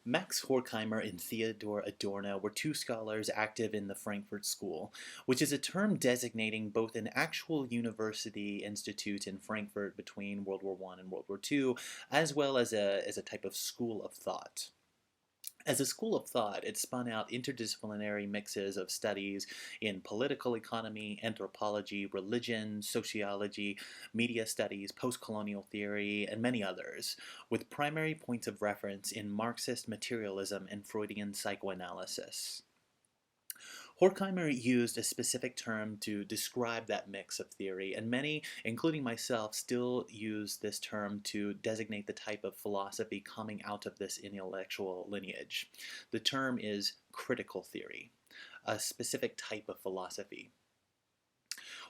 Max Horkheimer and Theodor Adorno were two scholars active in the Frankfurt School, which is a term designating both an actual university institute in Frankfurt between World War I and World War II, as well as a type of school of thought. As a school of thought, it spun out interdisciplinary mixes of studies in political economy, anthropology, religion, sociology, media studies, post-colonial theory, and many others, with primary points of reference in Marxist materialism and Freudian psychoanalysis. Horkheimer used a specific term to describe that mix of theory, and many, including myself, still use this term to designate the type of philosophy coming out of this intellectual lineage. The term is critical theory, a specific type of philosophy.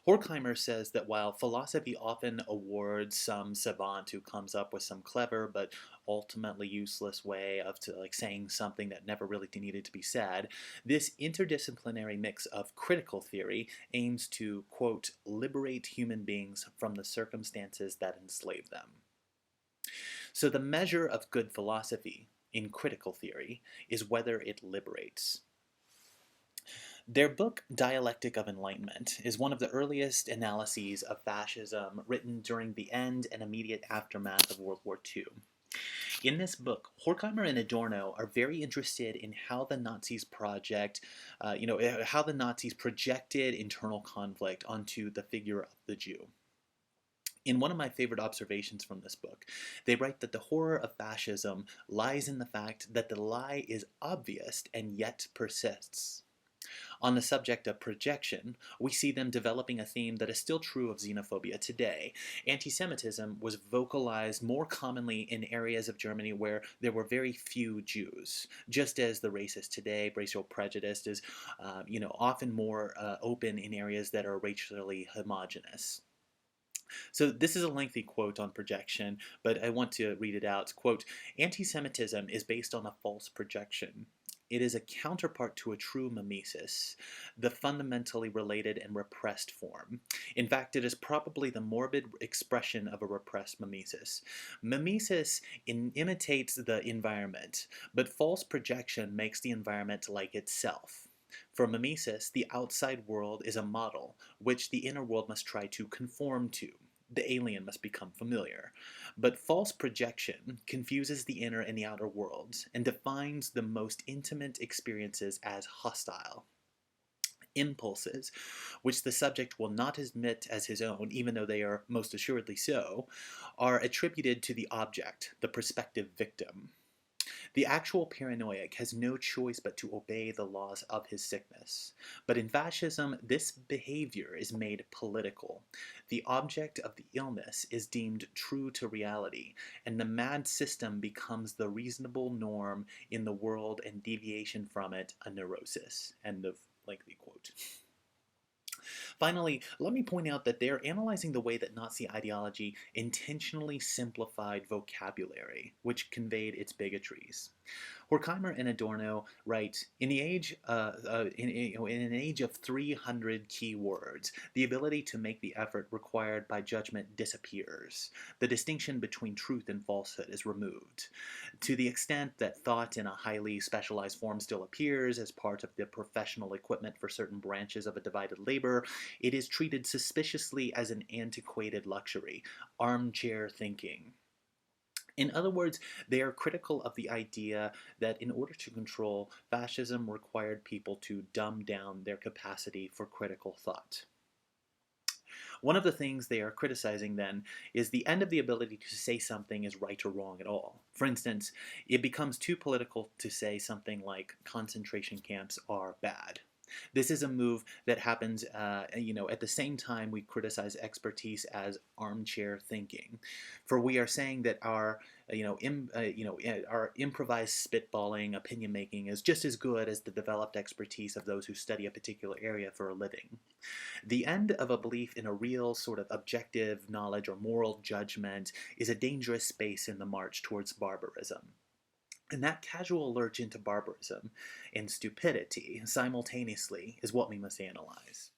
Horkheimer says that while philosophy often awards some savant who comes up with some clever but ultimately useless way of saying something that never really needed to be said, this interdisciplinary mix of critical theory aims to, quote, liberate human beings from the circumstances that enslave them. So the measure of good philosophy in critical theory is whether it liberates. Their book, Dialectic of Enlightenment, is one of the earliest analyses of fascism written during the end and immediate aftermath of World War II. In this book, Horkheimer and Adorno are very interested in how the Nazis how the Nazis projected internal conflict onto the figure of the Jew. In one of my favorite observations from this book, they write that the horror of fascism lies in the fact that the lie is obvious and yet persists. On the subject of projection, we see them developing a theme that is still true of xenophobia today. Anti-Semitism was vocalized more commonly in areas of Germany where there were very few Jews, just as the racist today, racial prejudice is, often more open in areas that are racially homogenous. So this is a lengthy quote on projection, but I want to read it out. Quote, "Anti-Semitism is based on a false projection. It is a counterpart to a true mimesis, the fundamentally related and repressed form. In fact, it is probably the morbid expression of a repressed mimesis. Mimesis imitates the environment, but false projection makes the environment like itself. For mimesis, the outside world is a model, which the inner world must try to conform to. The alien must become familiar. But false projection confuses the inner and the outer worlds and defines the most intimate experiences as hostile. Impulses, which the subject will not admit as his own, even though they are most assuredly so, are attributed to the object, the prospective victim. The actual paranoiac has no choice but to obey the laws of his sickness. But in fascism, this behavior is made political. The object of the illness is deemed true to reality, and the mad system becomes the reasonable norm in the world and deviation from it a neurosis." End of lengthy quote. Finally, let me point out that they are analyzing the way that Nazi ideology intentionally simplified vocabulary, which conveyed its bigotries. Horkheimer and Adorno write, in an age of 300 key words, the ability to make the effort required by judgment disappears. The distinction between truth and falsehood is removed. To the extent that thought in a highly specialized form still appears as part of the professional equipment for certain branches of a divided labor, it is treated suspiciously as an antiquated luxury, armchair thinking. In other words, they are critical of the idea that in order to control, fascism required people to dumb down their capacity for critical thought. One of the things they are criticizing then is the end of the ability to say something is right or wrong at all. For instance, it becomes too political to say something like concentration camps are bad. This is a move that happens, at the same time we criticize expertise as armchair thinking, for we are saying that our improvised spitballing, opinion making is just as good as the developed expertise of those who study a particular area for a living. The end of a belief in a real sort of objective knowledge or moral judgment is a dangerous space in the march towards barbarism. And that casual lurch into barbarism and stupidity simultaneously is what we must analyze.